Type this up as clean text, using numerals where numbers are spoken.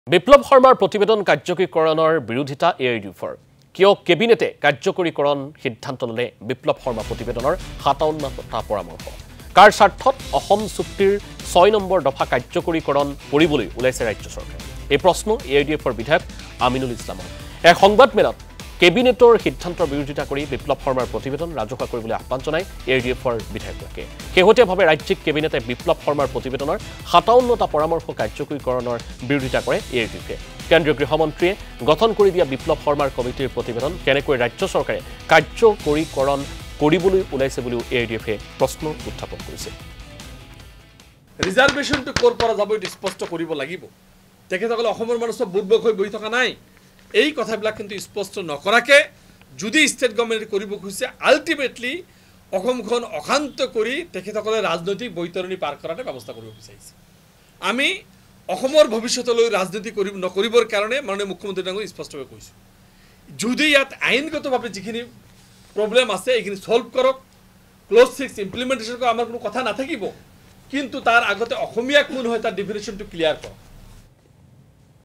বিপ্লৱ শৰ্মাৰ প্ৰতিবেদন কাৰ্যকৰীকৰণৰ বিৰোধিতা এআইইউডিএফৰ কিয় কেবিনেটে কাৰ্যকৰীকৰণ সিদ্ধান্ত ললে বিপ্লৱ শৰ্মা প্ৰতিবেদনৰ ৫৭টা পৰামৰ্শ কাৰ স্বাৰ্থত অসম চুক্তিৰ ৬ নম্বৰ দফা কাৰ্যকৰীকৰণ কৰিবলৈ ওলাইছে ৰাজ্য চৰকাৰে এই প্ৰশ্ন এআইইউডিএফৰ বিধায়ক আমিনুল ইছলামৰ এক সংবাদমেলত কেবিনেটৰ সিদ্ধান্তৰ বিৰোধিতা কৰি বিপ্লৱ শৰ্মাৰ প্ৰতিবেদন ৰাজহুৱা কৰিবলৈ আহ্বান জনায় এআইইউডিএফৰ বিধায়কগৰাকীয়ে শেহতীয়াভাৱে ৰাজ্যিক কেবিনেটে বিপ্লৱ শৰ্মাৰ প্ৰতিবেদনৰ ৫৭টা পৰামৰ্শ কাৰ্যকৰীকৰণৰ বিৰোধিতা কৰে এআইইউডিএফে কেন্দ্ৰীয় গৃহমন্ত্ৰীয়ে গঠন কৰি দিয়া বিপ্লৱ শৰ্মাৰ কমিটিৰ প্ৰতিবেদন কেনেকৈ ৰাজ্য চৰকাৰে কাৰ্যকৰীকৰণ কৰিবলৈ ওলাইছে বুলিও এআইইউডিএফে প্ৰশ্ন উত্থাপন কৰিছে ৰিজাৰ্ভেশ্যনটো ক'ৰ পৰা যাব এইটো স্পষ্ট কৰিব লাগিব তেখেতসকলে অসমৰ মানুহ সব বুৰ্বক হৈ বহি থকা নাই এই কথাবিলাক কিন্তু স্পষ্ট নকৰাকে যদি ষ্টেট গভৰ্ণমেণ্টে কৰিব খুজিছে আল্টিমেটলি অসমখন অশান্ত কৰি তেখেতসকলে ৰাজনৈতিক বৈতৰণি পাৰ কৰাৰ ব্যৱস্থা কৰিব বিচাৰিছে আমি অসমৰ ভৱিষ্যতলৈ ৰাজনীতি নকৰিবৰ কাৰণে মাননীয় মুখ্যমন্ত্ৰী ডাঙৰীয়াক স্পষ্টভাৱে কৈছোঁ যদি ইয়াত আইনগতভাৱে যিখিনি প্ৰব্লেম আছে এইখিনি সলভ কৰক ক্লজ 6 ইমপ্লিমেণ্টেশ্যন কৰা আমাৰ কোনো কথা নাথাকিব কিন্তু তাৰ আগতে অসমীয়া কোন হয় তাৰ ডেফিনেশ্যনটো ক্লিয়াৰ কৰক